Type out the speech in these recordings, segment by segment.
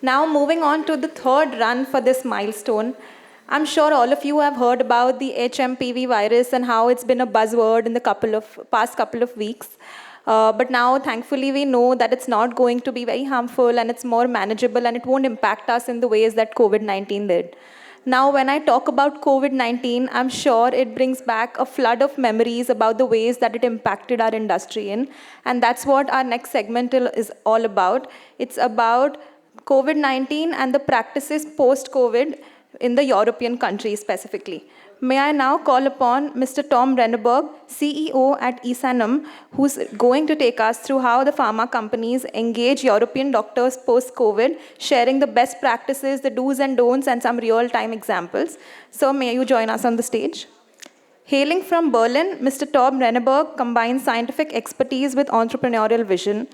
Now moving on to the third run for this milestone. I'm sure all of you have heard about the HMPV virus and how it's been a buzzword in the past couple of weeks. But now, thankfully, we know that it's not going to be very harmful and it's more manageable and it won't impact us in the ways that COVID-19 did. Now, when I talk about COVID-19, I'm sure it brings back a flood of memories about the ways that it impacted our industry in. And that's what our next segment is all about. It's about COVID-19 and the practices post-COVID in the European countries specifically. May I now call upon Mr. Tom Renneberg, CEO at esanum, who's going to take us through how the pharma companies engage European doctors post-COVID, sharing the best practices, the do's and don'ts, and some real-time examples. So may you join us on the stage? Hailing from Berlin, Mr. Tom Renneberg combines scientific expertise with entrepreneurial vision.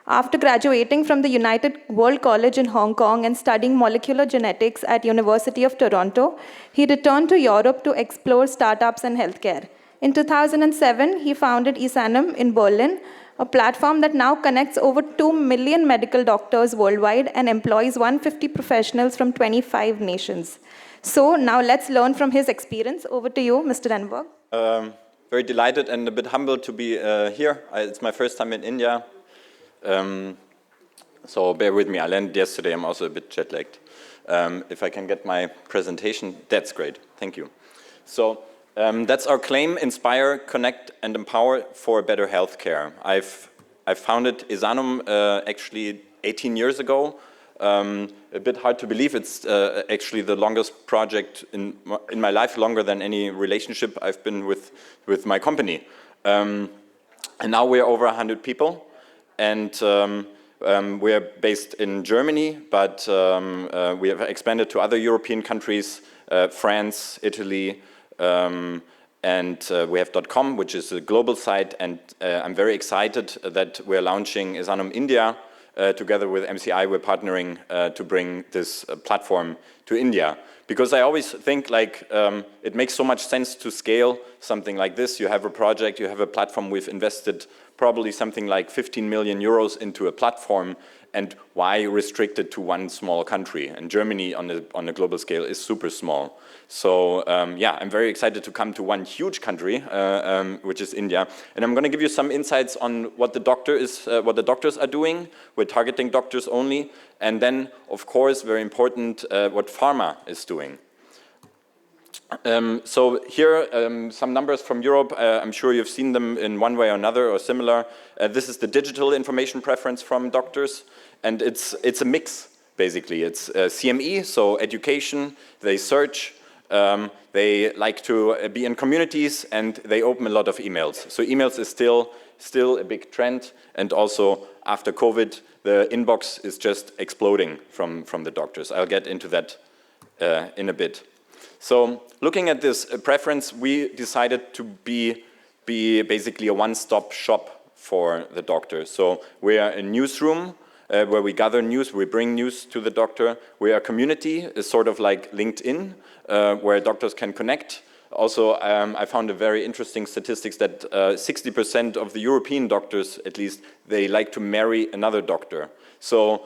After graduating from the United World College in Hong Kong and studying molecular genetics at University of Toronto, he returned to Europe to explore startups and healthcare. In 2007, he founded esanum in Berlin, a platform that now connects over 2 million medical doctors worldwide and employs 150 professionals from 25 nations. So now let's learn from his experience. Over to you, Mr. Renneberg. Very delighted and a bit humbled to be here. It's my first time in India. So bear with me, I landed yesterday, I'm also a bit jet-lagged. If I can get my presentation, that's great, thank you. So that's our claim: inspire, connect and empower for better healthcare. I founded esanum actually 18 years ago. A bit hard to believe, it's actually the longest project in my life, longer than any relationship I've been with my company. And now we're over 100 people. And we are based in Germany, but we have expanded to other European countries, France, Italy, and we have .com, which is a global site. And I'm very excited that we're launching esanum India. Together with MCI, we're partnering to bring this platform to India. Because I always think like it makes so much sense to scale something like this. You have a project, you have a platform. We've invested probably something like 15 million euros into a platform, and why restrict it to one small country? And Germany on a global scale is super small. So yeah, I'm very excited to come to one huge country, which is India. And I'm going to give you some insights on what the doctors are doing. We're targeting doctors only. And then, of course, very important, what pharma is doing. So here, some numbers from Europe. I'm sure you've seen them in one way or another or similar. This is the digital information preference from doctors, and it's a mix, basically. It's CME, so education, they search, they like to be in communities, and they open a lot of emails. So emails is still a big trend, and also after COVID, the inbox is just exploding from the doctors. I'll get into that in a bit. So looking at this preference, we decided to be basically a one-stop shop for the doctor. So we are a newsroom where we gather news, we bring news to the doctor. We are a community, it's sort of like LinkedIn, where doctors can connect. Also, I found a very interesting statistics that 60% of the European doctors, at least, they like to marry another doctor. So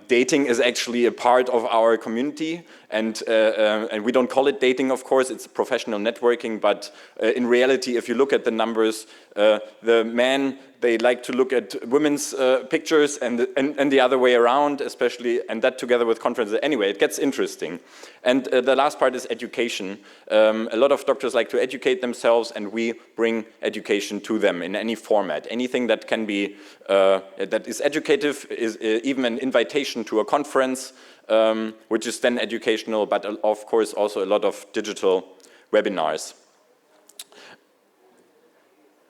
dating is actually a part of our community, and we don't call it dating, of course, it's professional networking, but in reality, if you look at the numbers, the men, they like to look at women's pictures and the other way around, especially, and that together with conferences. Anyway, it gets interesting. And the last part is education. A lot of doctors like to educate themselves, and we bring education to them in any format. Anything that can be, that is educative, is even an invitation to a conference, which is then educational, but of course also a lot of digital webinars.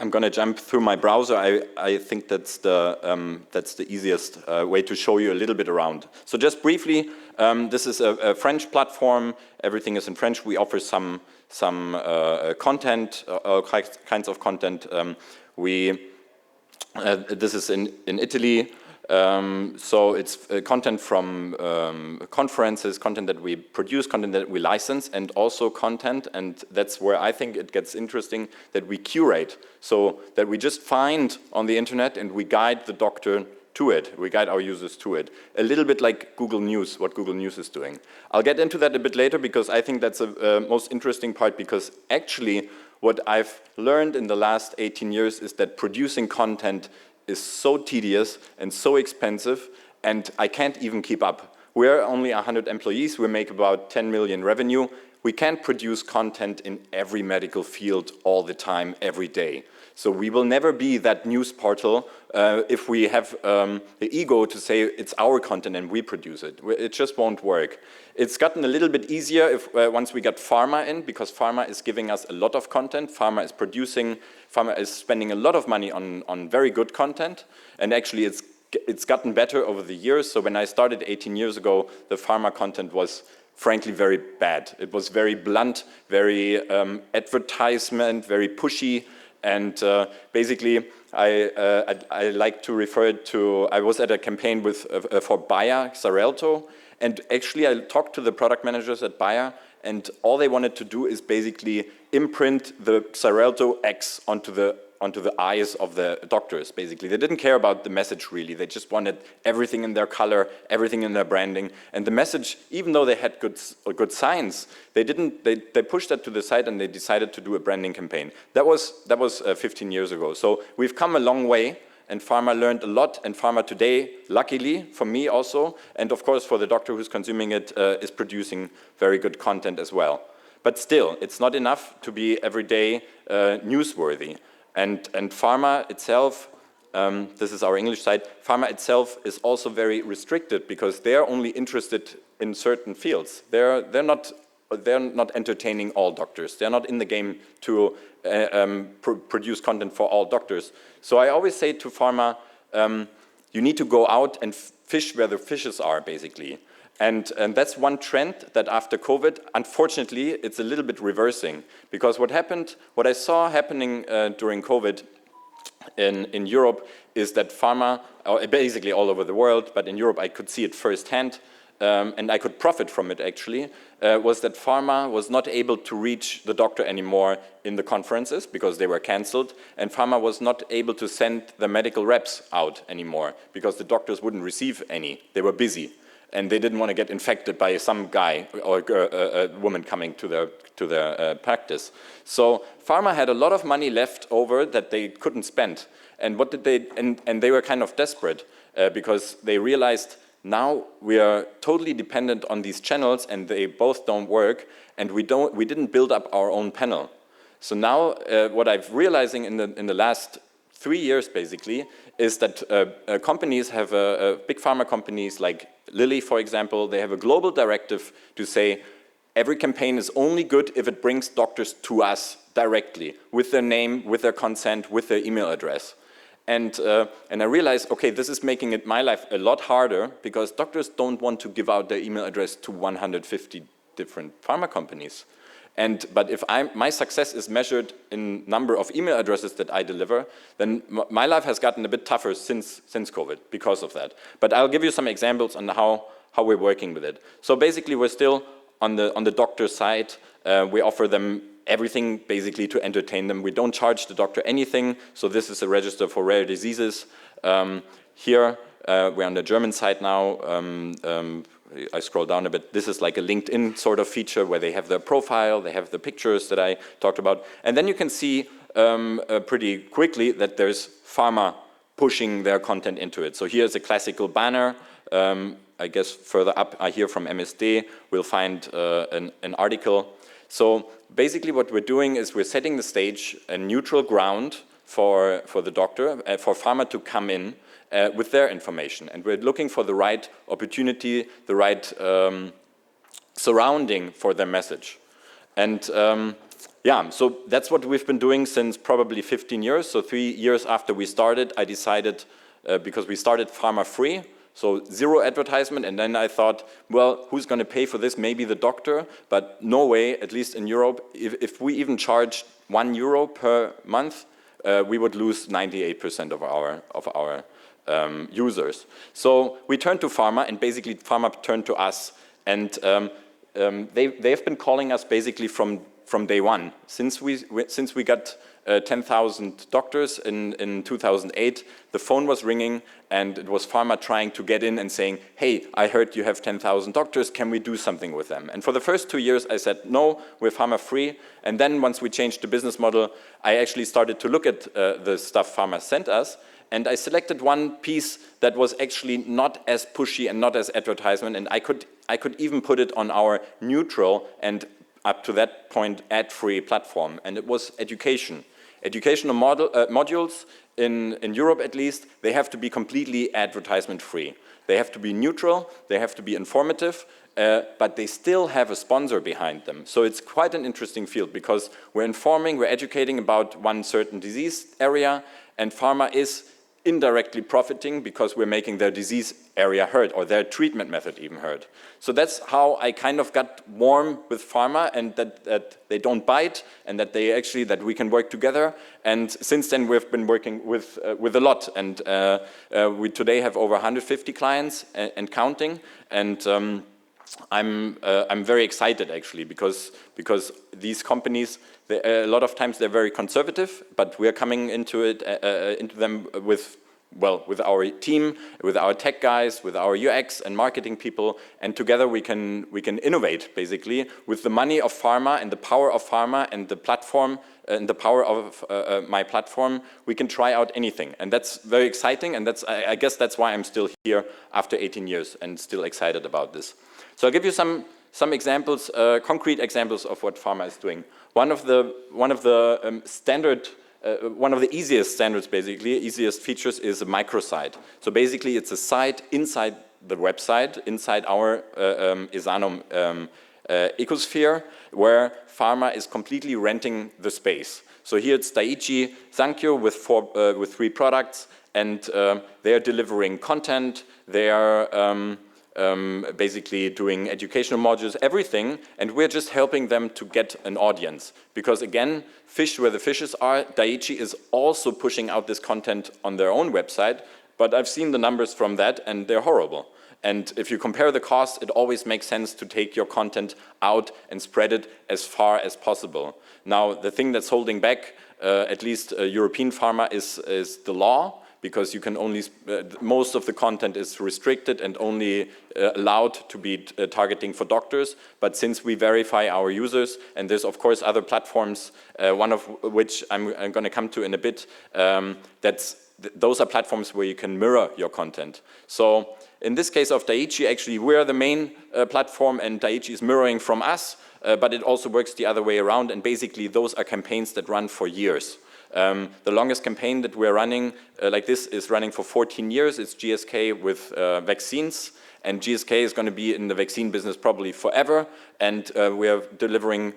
I'm going to jump through my browser. I think that's the easiest way to show you a little bit around. So just briefly, this is a French platform. Everything is in French. We offer some content, all kinds of content. This is in Italy. So it's content from conferences, content that we produce, content that we license, and also content, and that's where I think it gets interesting, that we curate. So that we just find on the internet and we guide the doctor to it. We guide our users to it. A little bit like Google News, what Google News is doing. I'll get into that a bit later because I think that's a most interesting part, because actually what I've learned in the last 18 years is that producing content is so tedious and so expensive, and I can't even keep up. We're only 100 employees, we make about 10 million revenue. We can't produce content in every medical field all the time, every day. So we will never be that news portal if we have the ego to say it's our content and we produce it. It just won't work. It's gotten a little bit easier if, once we got Pharma in, because Pharma is giving us a lot of content. Pharma is spending a lot of money on very good content, and actually it's gotten better over the years. So when I started 18 years ago, the Pharma content was frankly very bad. It was very blunt, very advertisement, very pushy, and basically I like to refer it to, I was at a campaign for Bayer, Xarelto, and actually I talked to the product managers at Bayer, and all they wanted to do is basically imprint the Xarelto X onto the eyes of the doctors, basically. They didn't care about the message, really. They just wanted everything in their color, everything in their branding. And the message, even though they had good science, they pushed that to the side and they decided to do a branding campaign. That was 15 years ago. So we've come a long way, and Pharma learned a lot, and Pharma today, luckily, for me also, and of course for the doctor who's consuming it, is producing very good content as well. But still, it's not enough to be everyday newsworthy. And Pharma itself, this is our English side, Pharma itself is also very restricted because they're only interested in certain fields. They're not entertaining all doctors. They're not in the game to produce content for all doctors. So I always say to Pharma, you need to go out and fish where the fishes are, basically. And that's one trend that after COVID, unfortunately, it's a little bit reversing. Because what I saw happening during COVID in Europe is that Pharma, basically all over the world, but in Europe I could see it firsthand, and I could profit from it actually, was that Pharma was not able to reach the doctor anymore in the conferences because they were cancelled, and Pharma was not able to send the medical reps out anymore because the doctors wouldn't receive any. They were busy. And they didn't want to get infected by some guy or a woman coming to their practice. So Pharma had a lot of money left over that they couldn't spend. And what did they? And they were kind of desperate because they realized now we are totally dependent on these channels, and they both don't work. And we didn't build up our own panel. So now what I'm realizing in the last 3 years basically is that companies have big pharma companies like Lilly, for example, they have a global directive to say every campaign is only good if it brings doctors to us directly, with their name, with their consent, with their email address. And I realized, okay, this is making my life a lot harder because doctors don't want to give out their email address to 150 different pharma companies. But if my success is measured in number of email addresses that I deliver, then my life has gotten a bit tougher since COVID because of that. But I'll give you some examples on how we're working with it. So basically, we're still on the doctor side. We offer them everything basically to entertain them. We don't charge the doctor anything. So this is a register for rare diseases. Here, we're on the German side now. I scroll down a bit. This is like a LinkedIn sort of feature where they have their profile, they have the pictures that I talked about. And then you can see pretty quickly that there's Pharma pushing their content into it. So here's a classical banner. I guess further up here from MSD, we'll find an article. So basically what we're doing is we're setting the stage, a neutral ground for the doctor, for Pharma to come in with their information. And we're looking for the right opportunity, the right surrounding for their message. And yeah, so that's what we've been doing since probably 15 years. So 3 years after we started, I decided, because we started Pharma free, so 0 advertisement, and then I thought, well, who's going to pay for this? Maybe the doctor, but no way, at least in Europe, if we even charged €1 per month, we would lose 98% of our users. So we turned to Pharma, and basically Pharma turned to us, and they've been calling us basically from day one. Since we got 10,000 doctors in 2008, the phone was ringing and it was Pharma trying to get in and saying, hey, I heard you have 10,000 doctors, can we do something with them? And for the first 2 years I said, no, we're Pharma free. And then once we changed the business model, I actually started to look at the stuff Pharma sent us. And I selected one piece that was actually not as pushy and not as advertisement, and I could even put it on our neutral and up to that point ad-free platform, and it was education. Educational modules in Europe at least, they have to be completely advertisement-free. They have to be neutral, they have to be informative, but they still have a sponsor behind them. So it's quite an interesting field because we're informing, we're educating about one certain disease area, and Pharma is indirectly profiting because we're making their disease area heard or their treatment method even heard. So that's how I kind of got warm with Pharma, and that they don't bite and that they actually, that we can work together. And since then we've been working with a lot, and we today have over 150 clients and counting. And I'm very excited actually because these companies, a lot of times they're very conservative, but we're coming into them with our team, with our tech guys, with our UX and marketing people, and together we can innovate basically with the money of Pharma and the power of Pharma and the platform and the power of my platform. We can try out anything, and that's very exciting. And I guess that's why I'm still here after 18 years and still excited about this. So I'll give you some examples, concrete examples of what Pharma is doing. One of the easiest standards, basically, easiest features is a microsite. So basically, it's a site inside the website, inside our esanum ecosphere, where Pharma is completely renting the space. So here it's Daiichi Sankyo with 3 products, and they are delivering content. They are basically doing educational modules, everything, and we're just helping them to get an audience. Because again, fish where the fishes are, Daiichi is also pushing out this content on their own website, but I've seen the numbers from that and they're horrible. And if you compare the cost, it always makes sense to take your content out and spread it as far as possible. Now, the thing that's holding back, at least European Pharma, is the law, because you can only, most of the content is restricted and only allowed to be targeting for doctors. But since we verify our users, and there's of course other platforms, one of which I'm going to come to in a bit, those are platforms where you can mirror your content. So in this case of Daiichi, actually we're the main platform and Daiichi is mirroring from us, but it also works the other way around, and basically those are campaigns that run for years. The longest campaign that we're running like this is running for 14 years. It's GSK with vaccines, and GSK is going to be in the vaccine business probably forever, and we are delivering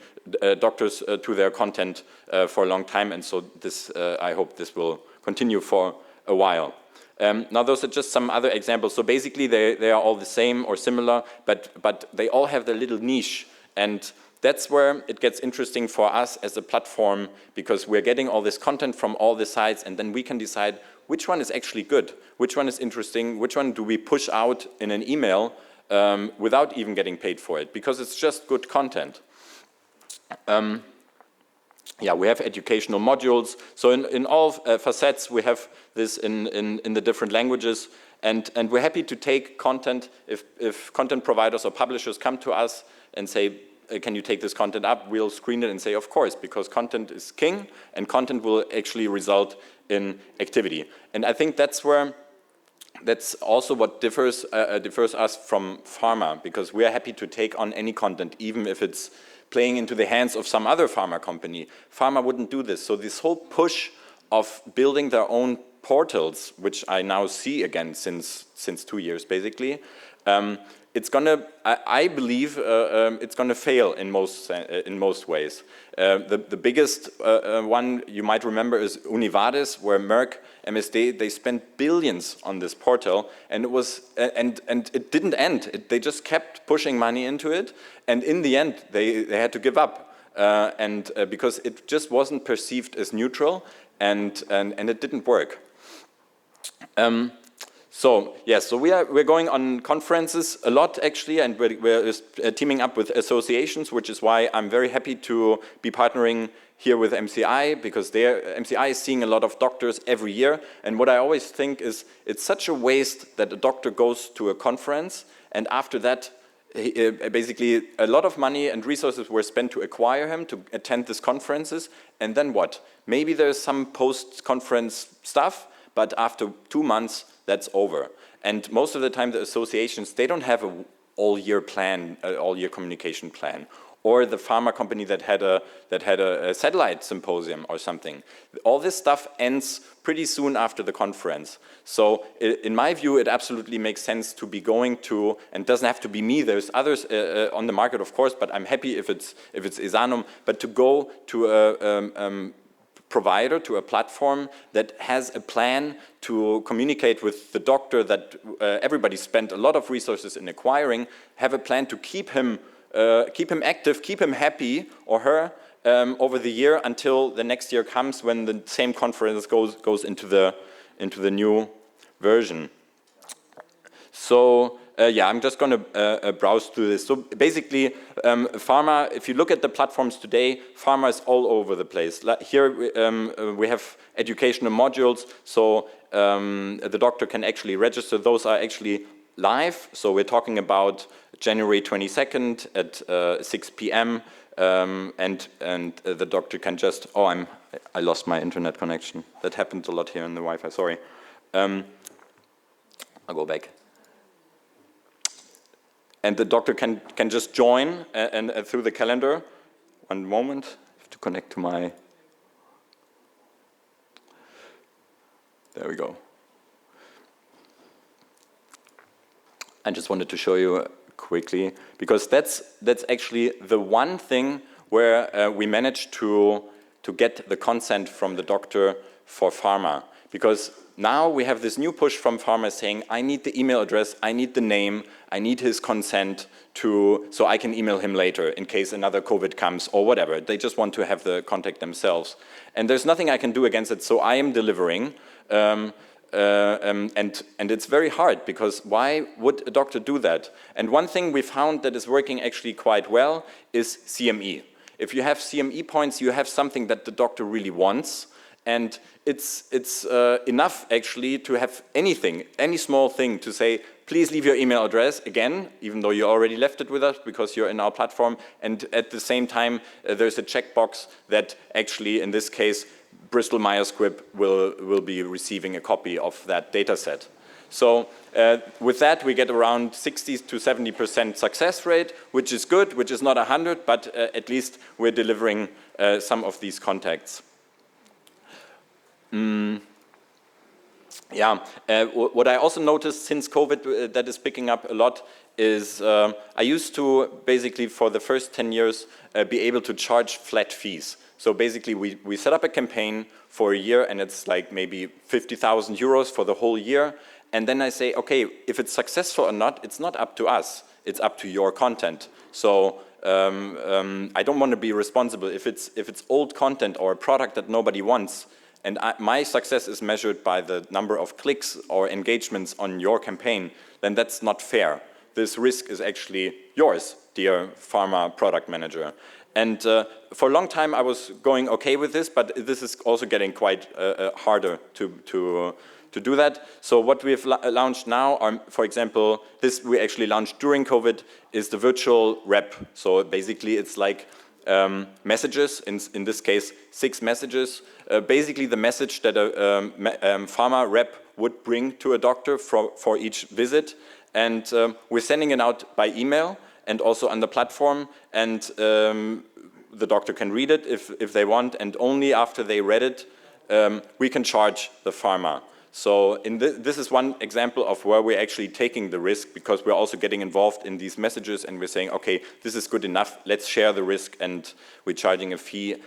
doctors to their content for a long time, and so this, I hope this will continue for a while. Now those are just some other examples. So basically they are all the same or similar, but they all have their little niche, and that's where it gets interesting for us as a platform, because we're getting all this content from all the sites, and then we can decide which one is actually good, which one is interesting, which one do we push out in an email without even getting paid for it, because it's just good content. Yeah, we have educational modules. So in all facets, we have this in the different languages, and we're happy to take content if content providers or publishers come to us and say, can you take this content up? We'll screen it and say, of course, because content is king, and content will actually result in activity. And I think that's also what differs us from Pharma, because we are happy to take on any content, even if it's playing into the hands of some other pharma company. Pharma wouldn't do this. So this whole push of building their own portals, which I now see again since 2 years basically, it's gonna, I believe, it's gonna fail in most ways. The biggest one you might remember is Univadis, where Merck, MSD, they spent billions on this portal, and it was, and it didn't end. They just kept pushing money into it, and in the end, they had to give up, because it just wasn't perceived as neutral, and it didn't work. So yes, so we're going on conferences a lot actually, and we're teaming up with associations, which is why I'm very happy to be partnering here with MCI, because MCI is seeing a lot of doctors every year. And what I always think is it's such a waste that a doctor goes to a conference and after that basically a lot of money and resources were spent to acquire him to attend these conferences, and then what? Maybe there's some post-conference stuff, but after 2 months that's over. And most of the time the associations, they don't have a all-year plan, all-year communication plan. Or the pharma company that had a satellite symposium or something. All this stuff ends pretty soon after the conference. So in my view, it absolutely makes sense to be going to, and doesn't have to be me, there's others on the market of course, but I'm happy if it's esanum, but to go to a provider, to a platform that has a plan to communicate with the doctor that everybody spent a lot of resources in acquiring, have a plan to keep him active, keep him happy or her over the year until the next year comes when the same conference goes into the new version. So yeah, I'm just going to browse through this. So basically, pharma, if you look at the platforms today, pharma is all over the place. Here we have educational modules, so the doctor can actually register. Those are actually live, so we're talking about January 22nd at 6 p.m. And the doctor can just, I lost my internet connection. That happens a lot here in the Wi-Fi, sorry. I'll go back. And the doctor can just join and through the calendar. One moment, I have to connect to my, there we go. I just wanted to show you quickly, because that's actually the one thing where we managed to get the consent from the doctor for pharma. Because now we have this new push from pharma saying, I need the email address, I need the name, I need his consent so I can email him later in case another COVID comes or whatever. They just want to have the contact themselves. And there's nothing I can do against it, so I am delivering. And it's very hard, because why would a doctor do that? And one thing we found that is working actually quite well is CME. If you have CME points, you have something that the doctor really wants, and it's enough actually to have anything, any small thing to say, please leave your email address, again, even though you already left it with us because you're in our platform, and at the same time there's a checkbox that actually, in this case, Bristol Myers Squibb will be receiving a copy of that data set. So with that we get around 60 to 70% success rate, which is good, which is not 100, but at least we're delivering some of these contacts. Yeah, what I also noticed since COVID that is picking up a lot is I used to basically for the first 10 years be able to charge flat fees. So basically we set up a campaign for a year and it's like maybe 50,000 euros for the whole year. And then I say, okay, if it's successful or not, it's not up to us, it's up to your content. So I don't want to be responsible if it's old content or a product that nobody wants. And my success is measured by the number of clicks or engagements on your campaign, then that's not fair. This risk is actually yours, dear pharma product manager. And for a long time I was going okay with this, but this is also getting quite harder to do that. So what we have launched now are, for example, this we actually launched during COVID, is the virtual rep. So basically it's like messages, in this case 6 messages, basically the message that a pharma rep would bring to a doctor for each visit, and we're sending it out by email and also on the platform, and the doctor can read it if they want, and only after they read it we can charge the pharma. So this is one example of where we're actually taking the risk, because we're also getting involved in these messages and we're saying, okay, this is good enough, let's share the risk, and we're charging a fee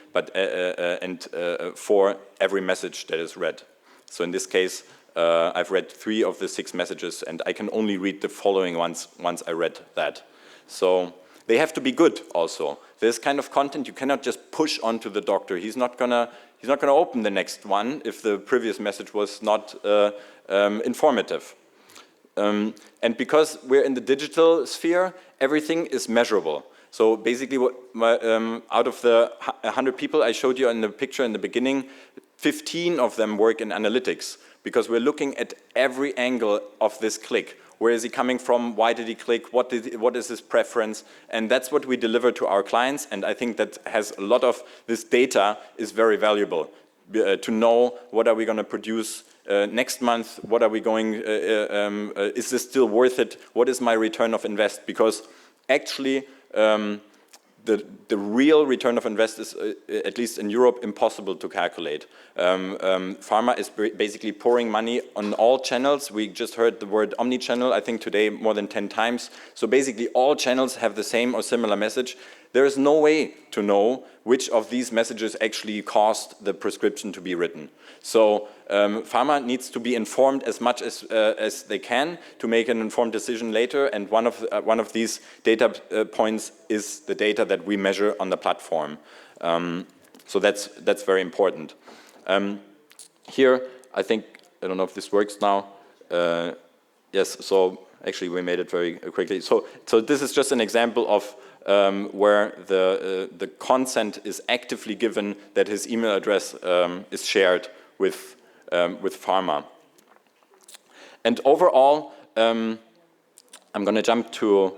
for every message that is read. So in this case, I've read 3 of the 6 messages and I can only read the following ones once I read that. So they have to be good also. This kind of content you cannot just push onto the doctor. He's not gonna open the next one if the previous message was not informative. And because we're in the digital sphere, everything is measurable. So basically, out of the 100 people I showed you in the picture in the beginning, 15 of them work in analytics, because we're looking at every angle of this click. Where is he coming from? Why did he click? What is his preference? And that's what we deliver to our clients. And I think that has a lot of this data is very valuable to know what are we going to produce next month. What are we going? Is this still worth it? What is my return of invest? Because actually, the real return of invest is, at least in Europe, impossible to calculate. Pharma is basically pouring money on all channels. We just heard the word omni-channel, I think today more than 10 times. So basically all channels have the same or similar message. There is no way to know which of these messages actually caused the prescription to be written. So pharma needs to be informed as much as they can to make an informed decision later. And one of these data points is the data that we measure on the platform. So that's very important. Here, I think, I don't know if this works now. Yes, so actually we made it very quickly. So this is just an example of where the consent is actively given that his email address is shared with Pharma. And overall, I'm going to jump to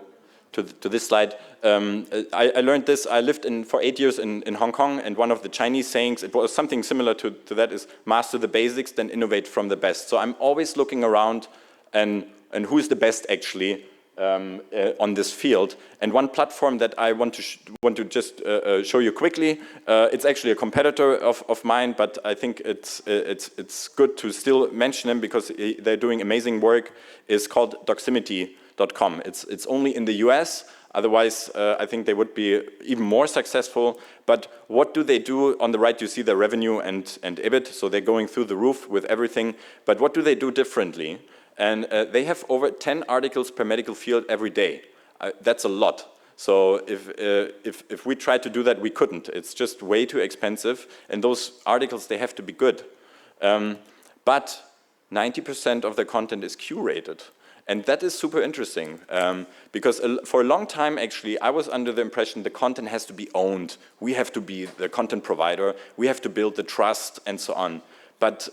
this slide. I learned this. I lived for 8 years in Hong Kong, and one of the Chinese sayings, it was something similar to that, is master the basics, then innovate from the best. So I'm always looking around and who's the best actually on this field. And one platform that I want to just show you quickly, it's actually a competitor of mine, but I think it's good to still mention them because they're doing amazing work, is called Doximity.com. It's only in the US. Otherwise, I think they would be even more successful. But what do they do? On the right, you see their revenue and EBIT. So they're going through the roof with everything. But what do they do differently? And they have over 10 articles per medical field every day. That's a lot. So if we tried to do that, we couldn't. It's just way too expensive. And those articles, they have to be good. But 90% of the content is curated. And that is super interesting because for a long time, actually, I was under the impression the content has to be owned. We have to be the content provider. We have to build the trust and so on. But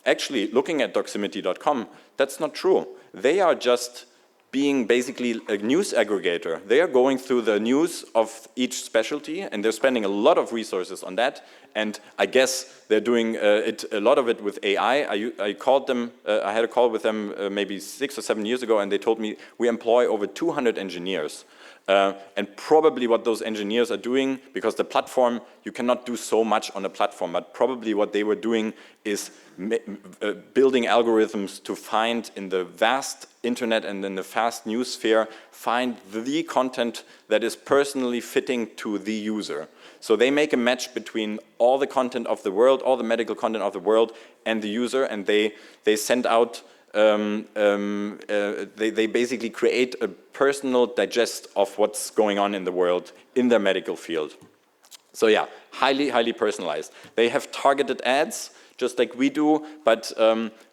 actually, looking at Doximity.com, that's not true. They are just being basically a news aggregator. They are going through the news of each specialty, and they're spending a lot of resources on that. And I guess they're doing a lot of it with AI. I called them, I had a call with them maybe 6 or 7 years ago, and they told me we employ over 200 engineers. And probably what those engineers are doing, because the platform, you cannot do so much on a platform, but probably what they were doing is building algorithms to find in the vast internet and in the fast news sphere, find the content that is personally fitting to the user. So they make a match between all the content of the world, all the medical content of the world, and the user, and they send out they basically create a personal digest of what's going on in the world in their medical field. So yeah, highly, highly personalized. They have targeted ads, just like we do, but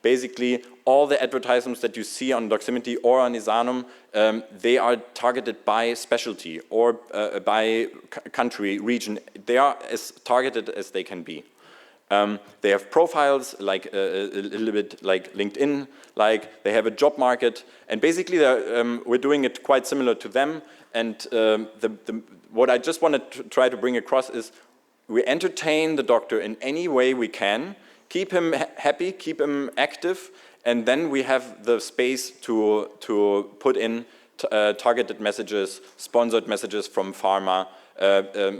basically all the advertisements that you see on Doximity or on esanum, they are targeted by specialty or by country, region. They are as targeted as they can be. They have profiles like a little bit like LinkedIn, like they have a job market, and basically we're doing it quite similar to them. And what I just want to try to bring across is we entertain the doctor in any way we can, keep him happy, keep him active, and then we have the space to put in targeted messages, sponsored messages from pharma,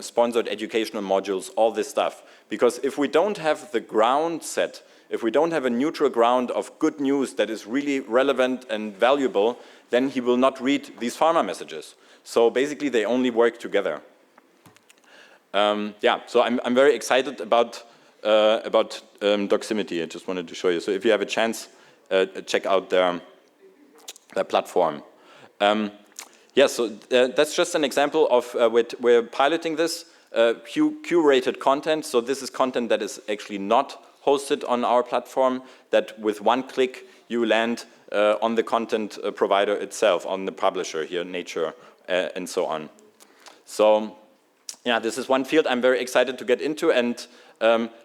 sponsored educational modules, all this stuff. Because if we don't have the ground set, if we don't have a neutral ground of good news that is really relevant and valuable, then he will not read these pharma messages. So basically they only work together. Yeah, so I'm very excited about Doximity. I just wanted to show you. So if you have a chance, check out their platform. Yeah, so that's just an example of we're piloting this curated content. So this is content that is actually not hosted on our platform, that with one click you land on the content provider itself, on the publisher here, Nature, and so on. So, yeah, this is one field I'm very excited to get into. And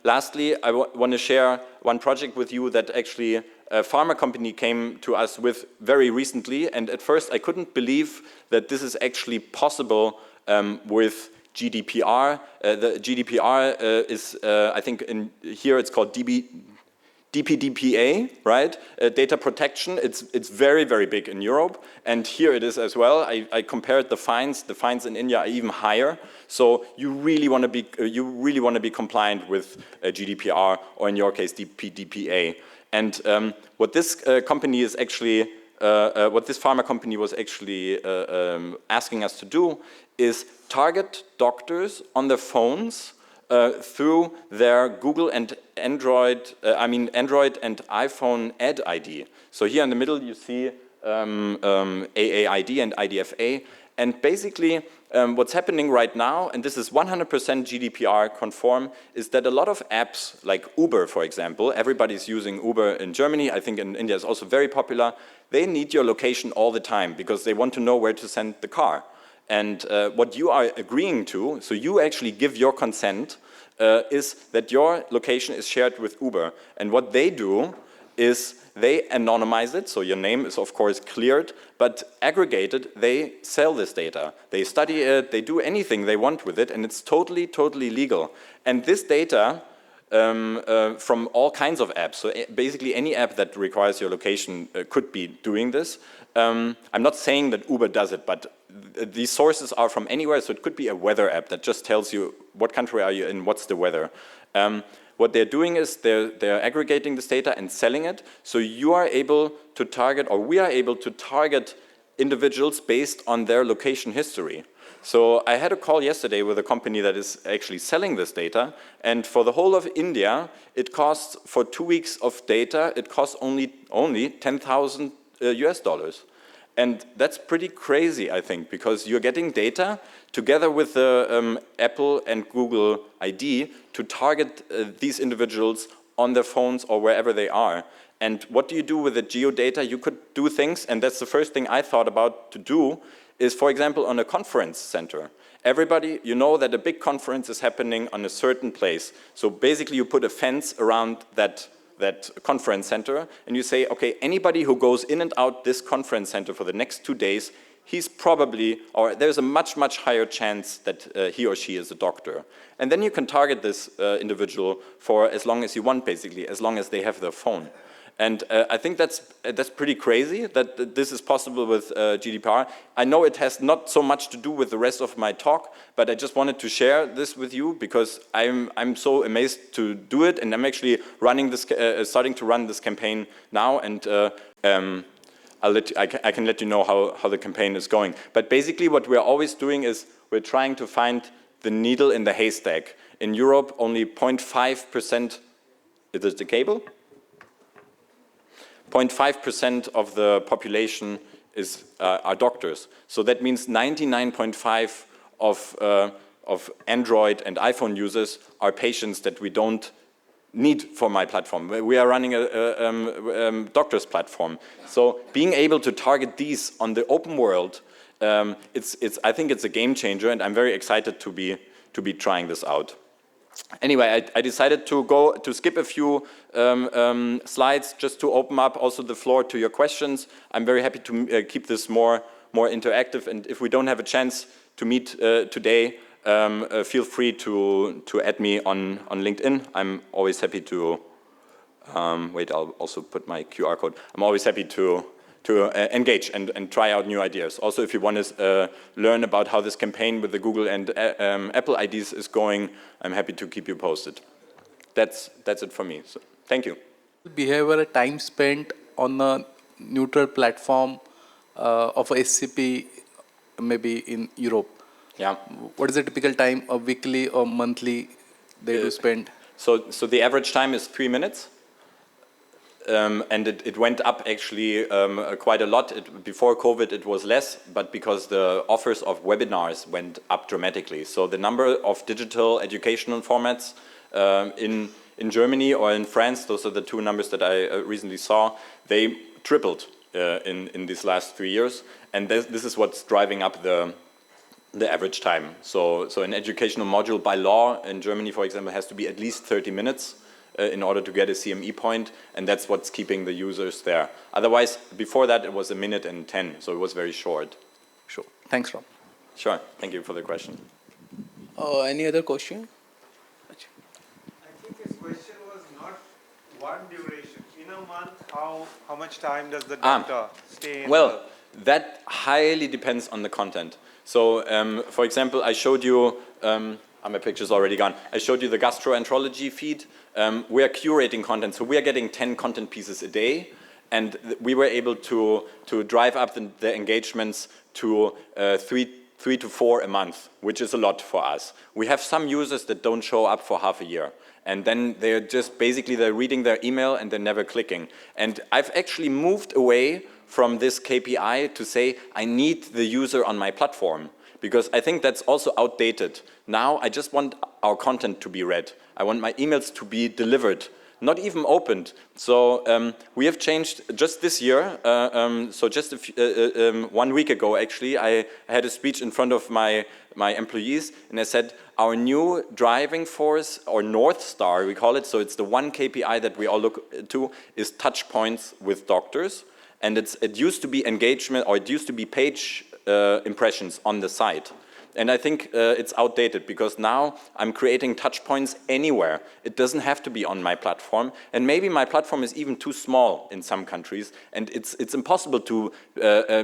lastly, I want to share one project with you that actually a pharma company came to us with very recently. And at first, I couldn't believe that this is actually possible with GDPR. The GDPR is, I think, here it's called DPDPA, right? Data protection. It's very, very big in Europe, and here it is as well. I compared the fines. The fines in India are even higher. So you really want to be compliant with GDPR, or in your case, DPDPA. And what this company is actually, what this pharma company was actually asking us to do is target doctors on their phones through their Google and Android and iPhone ad ID. So here in the middle you see AAID and IDFA. And basically what's happening right now, and this is 100% GDPR conform, is that a lot of apps like Uber, for example, everybody's using Uber in Germany, I think in India it's also very popular, they need your location all the time because they want to know where to send the car. And what you are agreeing to, so you actually give your consent, is that your location is shared with Uber. And what they do is they anonymize it, so your name is of course cleared, but aggregated, they sell this data. They study it, they do anything they want with it, and it's totally, totally legal. And this data from all kinds of apps, so basically any app that requires your location could be doing this. I'm not saying that Uber does it, but these sources are from anywhere, so it could be a weather app that just tells you what country are you in, what's the weather. What they're doing is they're aggregating this data and selling it, so you are able to target, or we are able to target individuals based on their location history. So I had a call yesterday with a company that is actually selling this data, and for the whole of India, it costs, for 2 weeks of data, it costs only $10,000 US dollars. And that's pretty crazy, I think, because you're getting data together with the Apple and Google ID to target these individuals on their phones or wherever they are. And what do you do with the geodata? You could do things, and that's the first thing I thought about to do, is, for example, on a conference center. Everybody, you know that a big conference is happening on a certain place. So basically you put a fence around that conference center, and you say, okay, anybody who goes in and out this conference center for the next 2 days, he's probably, or there's a much, much higher chance that he or she is a doctor. And then you can target this individual for as long as you want, basically, as long as they have their phone. And I think that's pretty crazy that this is possible with GDPR. I know it has not so much to do with the rest of my talk, but I just wanted to share this with you because I'm so amazed to do it, and I'm actually running this, starting to run this campaign now, and I can let you know how the campaign is going. But basically, what we're always doing is we're trying to find the needle in the haystack. In Europe, only 0.5%. Is it the cable? 0.5% of the population are doctors. So that means 99.5% of Android and iPhone users are patients that we don't need for my platform. We are running a doctor's platform. So being able to target these on the open world, I think it's a game changer, and I'm very excited to be trying this out. Anyway, I decided to skip a few slides just to open up also the floor to your questions. I'm very happy to keep this more interactive, and if we don't have a chance to meet today, feel free to add me on LinkedIn. I'm always happy to, wait, I'll also put my QR code. I'm always happy to engage and try out new ideas. Also, if you want to learn about how this campaign with the Google and Apple IDs is going, I'm happy to keep you posted. That's it for me. So, thank you. Behavior time spent on a neutral platform of a HCP, maybe in Europe. Yeah. What is the typical time, a weekly or monthly they do spend? So the average time is 3 minutes. And it went up actually quite a lot. Before COVID it was less, but because the offers of webinars went up dramatically. So the number of digital educational formats in Germany or in France, those are the two numbers that I recently saw, they tripled in these last 3 years. And this is what's driving up the average time. So an educational module by law in Germany, for example, has to be at least 30 minutes in order to get a CME point, and that's what's keeping the users there. Otherwise, before that, it was 1 minute and 10, so it was very short. Sure. Thanks, Ram. Sure, thank you for the question. Any other question? I think his question was not one duration. In a month, how much time does the doctor stay in? Well, that highly depends on the content. So, for example, I showed you, my picture's already gone. I showed you the gastroenterology feed. We are curating content, so we are getting 10 content pieces a day, and we were able to drive up the engagements to 3 to 4 a month, which is a lot for us. We have some users that don't show up for half a year, and then they're just basically they're reading their email and they're never clicking. And I've actually moved away from this KPI to say I need the user on my platform, because I think that's also outdated. Now I just want our content to be read. I want my emails to be delivered, not even opened. So we have changed just this year. So just 1 week ago, actually, I had a speech in front of my employees, and I said our new driving force, or North Star, we call it. So it's the one KPI that we all look to, is touch points with doctors. And it used to be engagement, or it used to be page impressions on the site. And I think it's outdated, because now I'm creating touch points anywhere. It doesn't have to be on my platform. And maybe my platform is even too small in some countries. And it's impossible to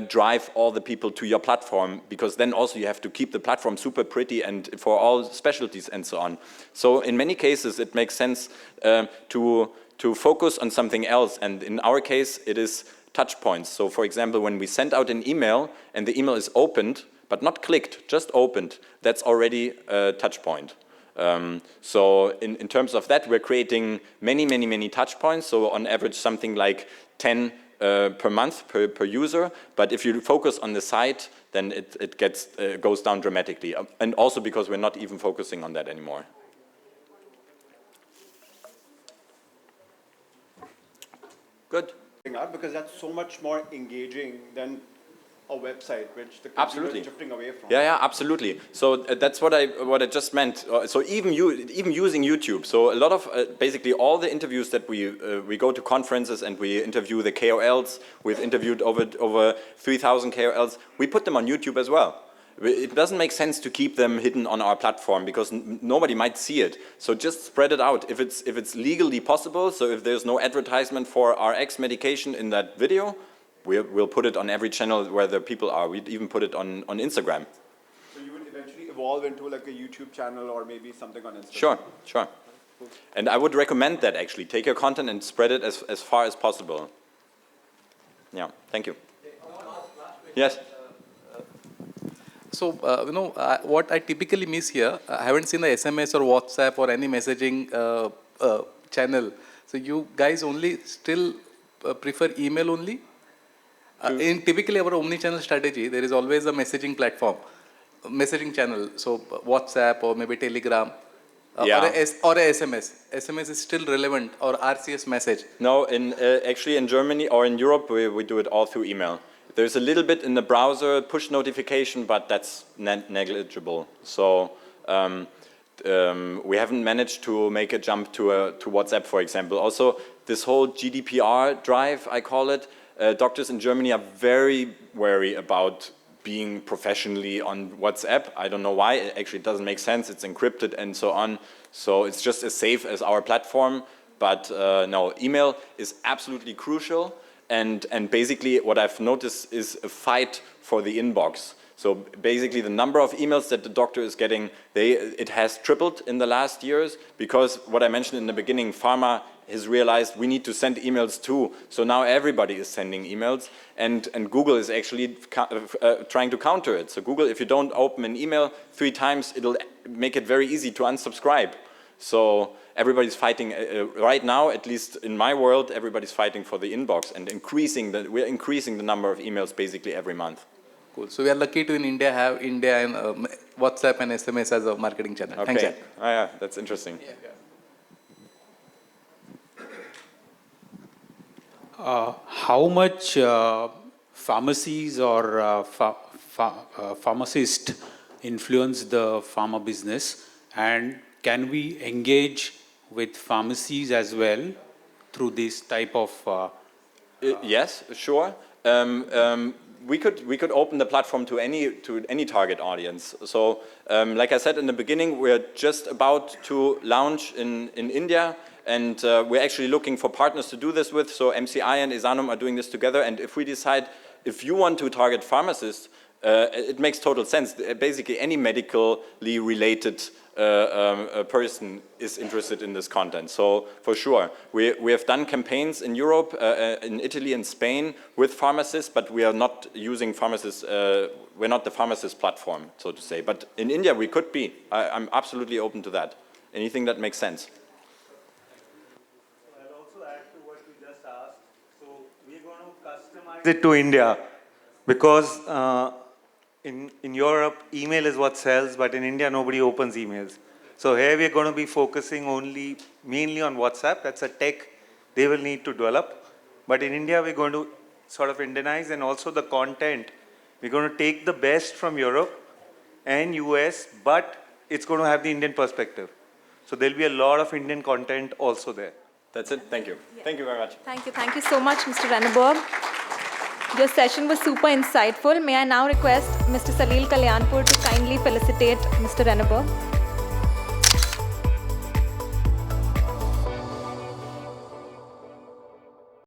drive all the people to your platform, because then also you have to keep the platform super pretty and for all specialties and so on. So in many cases, it makes sense to focus on something else. And in our case, it is touch points. So for example, when we send out an email and the email is opened, but not clicked, just opened, that's already a touch point. So in terms of that, we're creating many touch points. So on average, something like 10 per month per user. But if you focus on the site, then it goes down dramatically. And also because we're not even focusing on that anymore. Good. Because that's so much more engaging than a website, which the consumer is drifting away from. Yeah, absolutely. So that's what I just meant. So even using YouTube. So a lot of basically all the interviews that we go to conferences and we interview the KOLs. We've interviewed over 3,000 KOLs. We put them on YouTube as well. It doesn't make sense to keep them hidden on our platform, because nobody might see it. So just spread it out. If it's legally possible, so if there's no advertisement for RX medication in that video, we'll put it on every channel where the people are. We'd even put it on Instagram. So you would eventually evolve into like a YouTube channel or maybe something on Instagram? Sure. And I would recommend that, actually. Take your content and spread it as far as possible. Yeah, thank you. Yes? So, what I typically miss here, I haven't seen the SMS or WhatsApp or any messaging channel. So you guys only still prefer email only? In typically our omni-channel strategy, there is always a messaging platform, messaging channel. So WhatsApp or maybe Telegram or a SMS. SMS is still relevant, or RCS message. No, actually in Germany or in Europe, we do it all through email. There's a little bit in the browser push notification, but that's negligible. So we haven't managed to make a jump to WhatsApp, for example. Also, this whole GDPR drive, I call it, doctors in Germany are very wary about being professionally on WhatsApp. I don't know why. It actually doesn't make sense. It's encrypted and so on. So it's just as safe as our platform. But no, email is absolutely crucial. And basically what I've noticed is a fight for the inbox. So basically the number of emails that the doctor is getting, it has tripled in the last years, because what I mentioned in the beginning, Pharma has realized we need to send emails too. So now everybody is sending emails, and Google is actually trying to counter it. So Google, if you don't open an email 3 times, it'll make it very easy to unsubscribe. So everybody's fighting, right now, at least in my world, everybody's fighting for the inbox and we're increasing the number of emails basically every month. Cool. So we are lucky to in India have India and WhatsApp and SMS as a marketing channel. Okay. Thanks, Jack. Oh, yeah, that's interesting. How much pharmacies or pharmacists influence the pharma business, and can we engage with pharmacies as well through this type of Yes, sure. We could open the platform to any target audience. So, like I said in the beginning, we're just about to launch in India, and we're actually looking for partners to do this with. So MCI and esanum are doing this together. And if we decide, if you want to target pharmacists, it makes total sense. Basically, any medically related person is interested in this content. So for sure, we have done campaigns in Europe, in Italy and Spain with pharmacists, but we are not using pharmacists, we're not the pharmacist platform, so to say. But in India, we could be. I'm absolutely open to that. Anything that makes sense. I'll also add to what you just asked. So we're going to customize it to India because in Europe, email is what sells, but in India, nobody opens emails. So here we're going to be focusing mainly on WhatsApp. That's a tech they will need to develop. But in India, we're going to sort of Indianize, and also the content. We're going to take the best from Europe and US, but it's going to have the Indian perspective. So there'll be a lot of Indian content also there. That's it. Thank you. Thank you very much. Thank you. Thank you so much, Mr. Renneberg. Your session was super insightful. May I now request Mr. Salil Kalyanpur to kindly felicitate Mr. Renneberg.